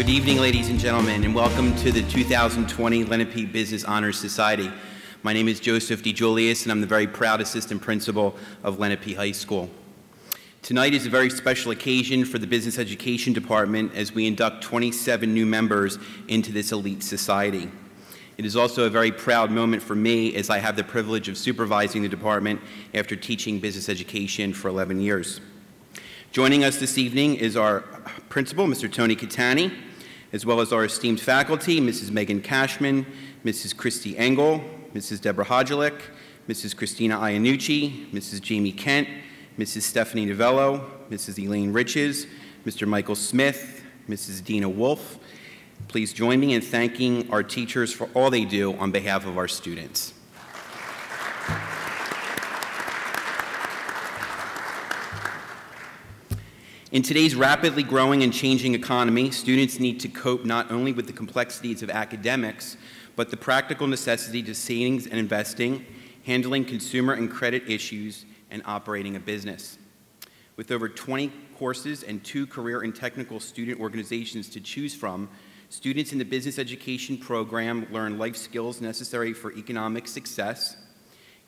Good evening, ladies and gentlemen, and welcome to the 2020 Lenape Business Honors Society. My name is Joseph DeJulius, and I'm the very proud assistant principal of Lenape High School. Tonight is a very special occasion for the Business Education Department as we induct 27 new members into this elite society. It is also a very proud moment for me as I have the privilege of supervising the department after teaching business education for 11 years. Joining us this evening is our principal, Mr. Tony Catani, as well as our esteemed faculty, Mrs. Megan Cashman, Mrs. Christy Engel, Mrs. Deborah Hodgelik, Mrs. Christina Iannucci, Mrs. Jamie Kent, Mrs. Stephanie Novello, Mrs. Elaine Riches, Mr. Michael Smith, Mrs. Dina Wolf. Please join me in thanking our teachers for all they do on behalf of our students. In today's rapidly growing and changing economy, students need to cope not only with the complexities of academics, but the practical necessity to savings and investing, handling consumer and credit issues, and operating a business. With over 20 courses and 2 career and technical student organizations to choose from, students in the business education program learn life skills necessary for economic success,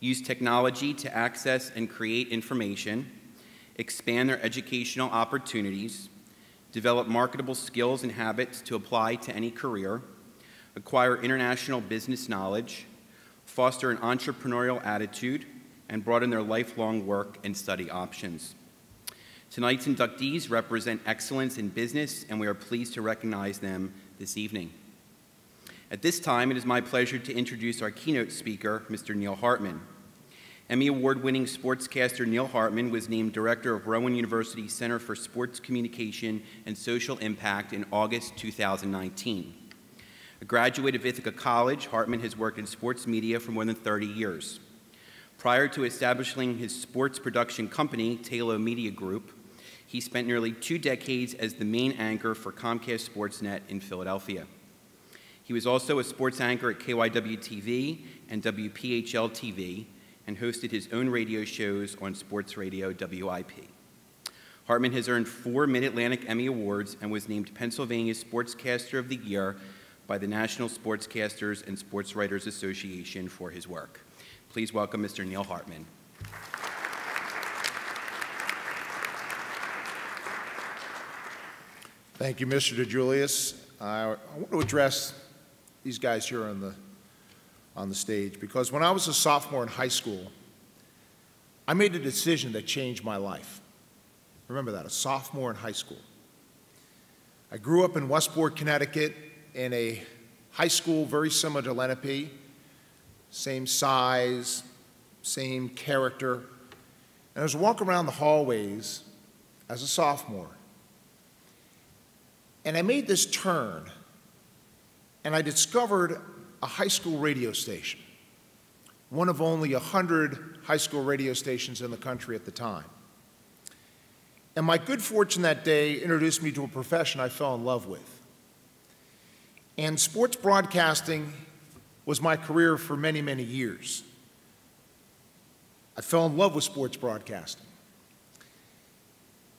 use technology to access and create information, expand their educational opportunities, develop marketable skills and habits to apply to any career, acquire international business knowledge, foster an entrepreneurial attitude, and broaden their lifelong work and study options. Tonight's inductees represent excellence in business, and we are pleased to recognize them this evening. At this time, it is my pleasure to introduce our keynote speaker, Mr. Neil Hartman. Emmy Award-winning sportscaster Neil Hartman was named Director of Rowan University Center for Sports Communication and Social Impact in August 2019. A graduate of Ithaca College, Hartman has worked in sports media for more than 30 years. Prior to establishing his sports production company, Talo Media Group, he spent nearly 2 decades as the main anchor for Comcast Sportsnet in Philadelphia. He was also a sports anchor at KYW-TV and WPHL-TV and hosted his own radio shows on sports radio WIP. Hartman has earned 4 Mid-Atlantic Emmy Awards and was named Pennsylvania Sportscaster of the Year by the National Sportscasters and Sports Writers Association for his work. Please welcome Mr. Neil Hartman. Thank you, Mr. DeJulius. I want to address these guys here on the stage because when I was a sophomore in high school, I made a decision that changed my life. Remember that, a sophomore in high school. I grew up in Westport, Connecticut, in a high school very similar to Lenape. Same size, same character. And I was walking around the hallways as a sophomore. And I made this turn, and I discovered a high school radio station, one of only 100 high school radio stations in the country at the time. And my good fortune that day introduced me to a profession I fell in love with. And sports broadcasting was my career for many, many years. I fell in love with sports broadcasting.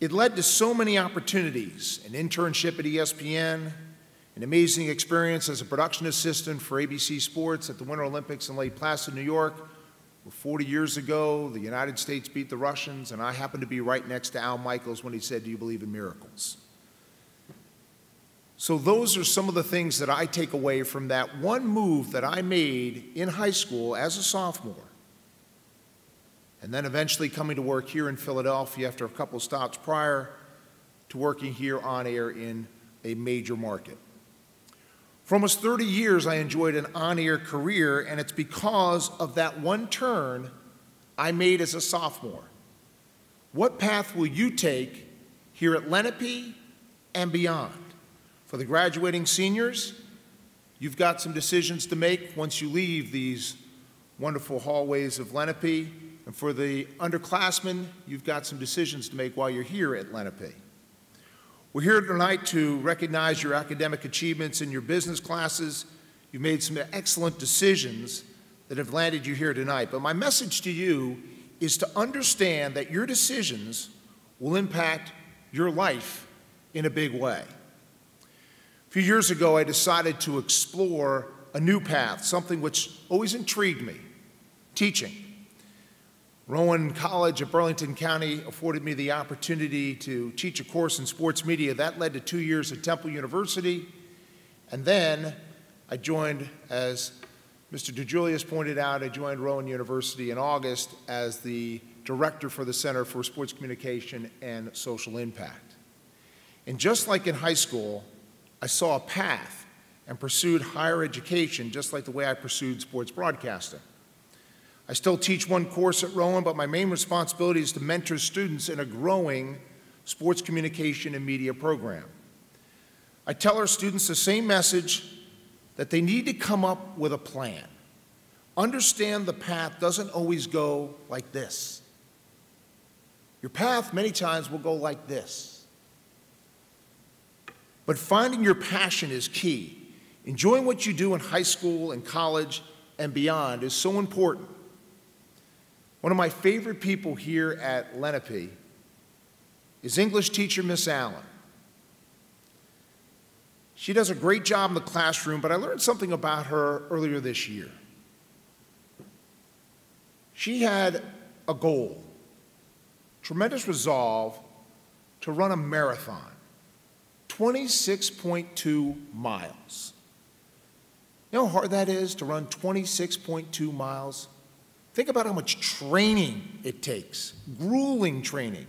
It led to so many opportunities, an internship at ESPN, an amazing experience as a production assistant for ABC Sports at the Winter Olympics in Lake Placid, New York, where 40 years ago the United States beat the Russians, and I happened to be right next to Al Michaels when he said, "Do you believe in miracles?" So those are some of the things that I take away from that one move that I made in high school as a sophomore, and then eventually coming to work here in Philadelphia after a couple of stops prior to working here on air in a major market. For almost 30 years, I enjoyed an on-air career, and it's because of that one turn I made as a sophomore. What path will you take here at Lenape and beyond? For the graduating seniors, you've got some decisions to make once you leave these wonderful hallways of Lenape. And for the underclassmen, you've got some decisions to make while you're here at Lenape. We're here tonight to recognize your academic achievements in your business classes. You've made some excellent decisions that have landed you here tonight. But my message to you is to understand that your decisions will impact your life in a big way. A few years ago, I decided to explore a new path, something which always intrigued me, teaching. Rowan College of Burlington County afforded me the opportunity to teach a course in sports media. That led to 2 years at Temple University. And then I joined, as Mr. JULIUS pointed out, I joined Rowan University in August as the director for the Center for Sports Communication and Social Impact. And just like in high school, I saw a path and pursued higher education just like the way I pursued sports broadcasting. I still teach one course at Rowan, but my main responsibility is to mentor students in a growing sports communication and media program. I tell our students the same message, that they need to come up with a plan. Understand the path doesn't always go like this. Your path many times will go like this. But finding your passion is key. Enjoying what you do in high school and college and beyond is so important. One of my favorite people here at Lenape is English teacher Miss Allen. She does a great job in the classroom, but I learned something about her earlier this year. She had a goal, tremendous resolve to run a marathon, 26.2 miles. You know how hard that is to run 26.2 miles? Think about how much training it takes, grueling training,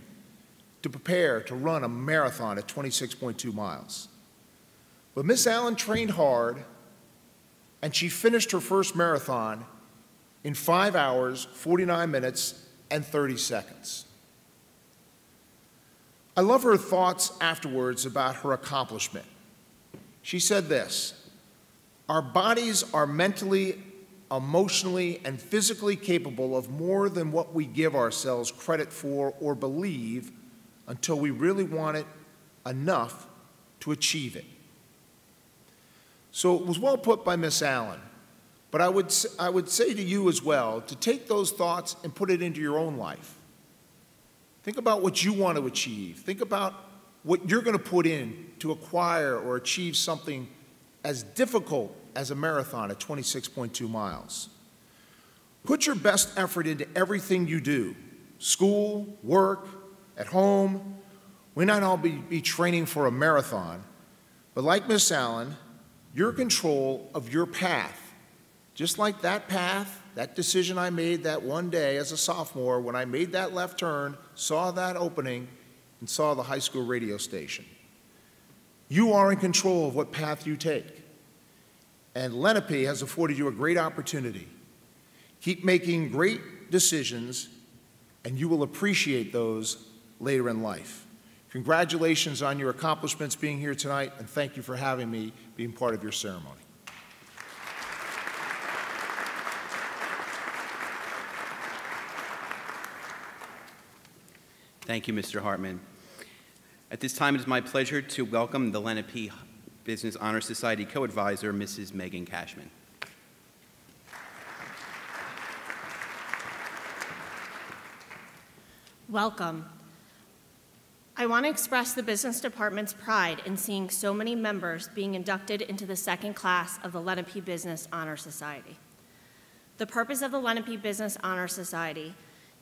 to prepare to run a marathon at 26.2 miles. But Miss Allen trained hard, and she finished her first marathon in 5 hours, 49 minutes, and 30 seconds. I love her thoughts afterwards about her accomplishment. She said this: "Our bodies are mentally, emotionally, and physically capable of more than what we give ourselves credit for or believe until we really want it enough to achieve it." So it was well put by Miss Allen, but I would say to you as well to take those thoughts and put it into your own life. Think about what you want to achieve. Think about what you're going to put in to acquire or achieve something as difficult as a marathon at 26.2 miles. Put your best effort into everything you do, school, work, at home. We might not all be training for a marathon, but like Miss Allen, you're in control of your path. Just like that path, that decision I made that one day as a sophomore when I made that left turn, saw that opening, and saw the high school radio station. You are in control of what path you take. And Lenape has afforded you a great opportunity. Keep making great decisions, and you will appreciate those later in life. Congratulations on your accomplishments being here tonight, and thank you for having me being part of your ceremony. Thank you, Mr. Hartman. At this time, it is my pleasure to welcome the Lenape Business Honor Society Co-Advisor, Mrs. Megan Cashman. Welcome. I want to express the Business Department's pride in seeing so many members being inducted into the second class of the Lenape Business Honor Society. The purpose of the Lenape Business Honor Society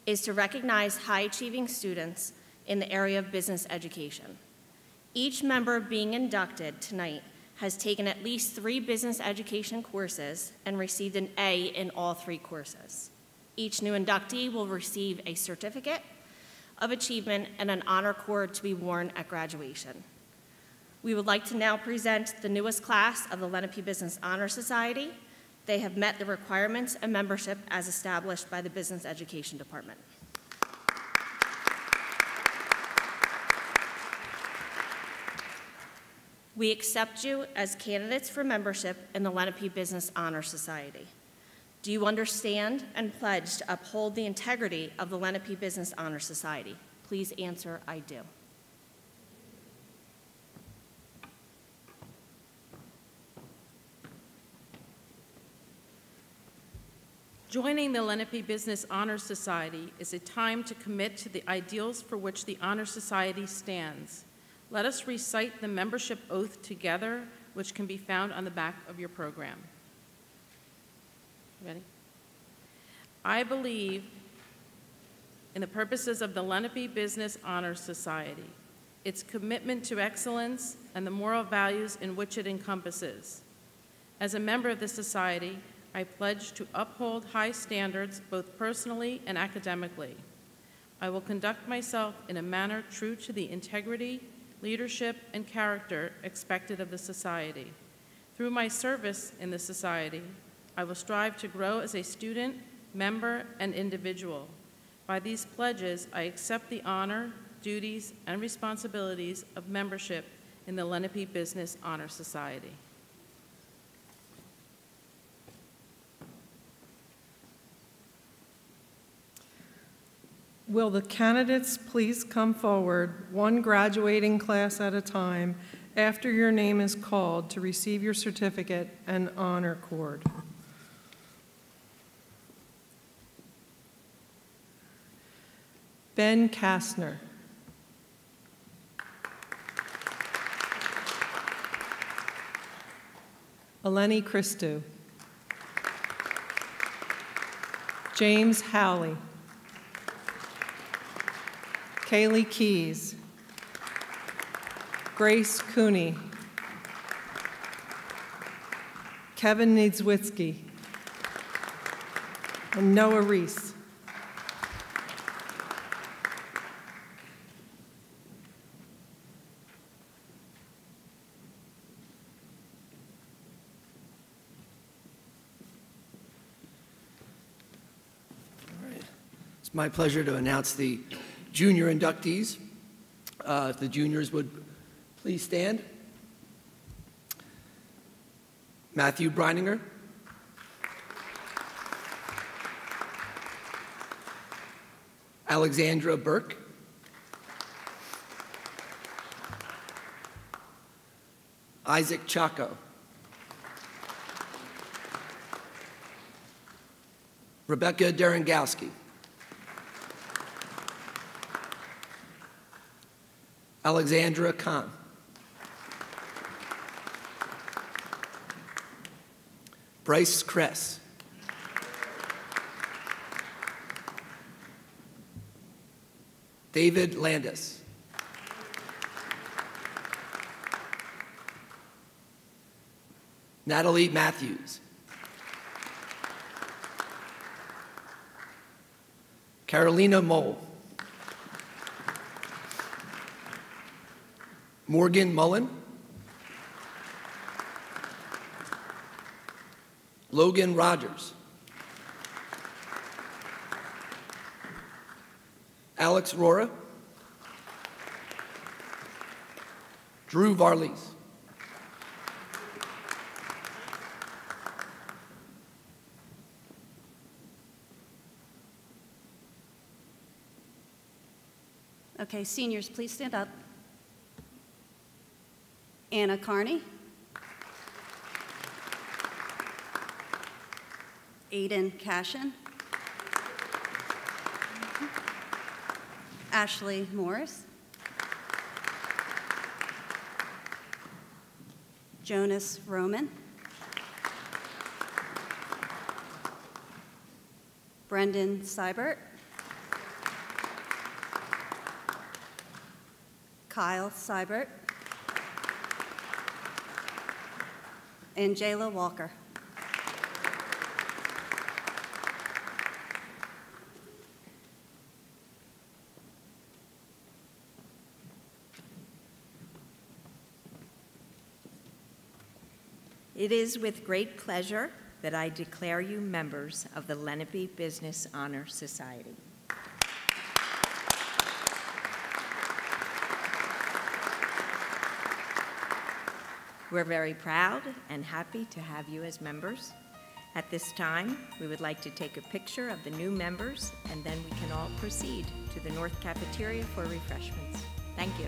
is to recognize high-achieving students in the area of business education. Each member being inducted tonight has taken at least 3 business education courses and received an A in all 3 courses. Each new inductee will receive a certificate of achievement and an honor cord to be worn at graduation. We would like to now present the newest class of the Lenape Business Honor Society. They have met the requirements and membership as established by the Business Education Department. We accept you as candidates for membership in the Lenape Business Honor Society. Do you understand and pledge to uphold the integrity of the Lenape Business Honor Society? Please answer, I do. Joining the Lenape Business Honor Society is a time to commit to the ideals for which the Honor Society stands. Let us recite the membership oath together which can be found on the back of your program. Ready? I believe in the purposes of the Lenape Business Honor Society, its commitment to excellence, and the moral values in which it encompasses. As a member of the society, I pledge to uphold high standards both personally and academically. I will conduct myself in a manner true to the integrity, leadership, and character expected of the society. Through my service in the society, I will strive to grow as a student, member, and individual. By these pledges, I accept the honor, duties, and responsibilities of membership in the Lenape Business Honor Society. Will the candidates please come forward, one graduating class at a time, after your name is called to receive your certificate and honor cord. Ben Kastner. Eleni Christou. James Howley. Kaylee Keys. Grace Cooney. Kevin Niedzwitzki. And Noah Reese. It's my pleasure to announce the junior inductees. If the juniors would please stand. Matthew Breininger. Alexandra Burke. Isaac Chaco. Rebecca Derengowski. Alexandra Khan. Bryce Kress. David Landis. Natalie Matthews. Carolina Mole. Morgan Mullen. Logan Rogers. Alex Rora. Drew Varlees. Okay, seniors, please stand up. Anna Carney. Aiden Cashin. Ashley Morris. Jonas Roman. Brendan Seibert. Kyle Seibert. And Jayla Walker. It is with great pleasure that I declare you members of the Lenape Business Honor Society. We're very proud and happy to have you as members. At this time, we would like to take a picture of the new members, and then we can all proceed to the North Cafeteria for refreshments. Thank you.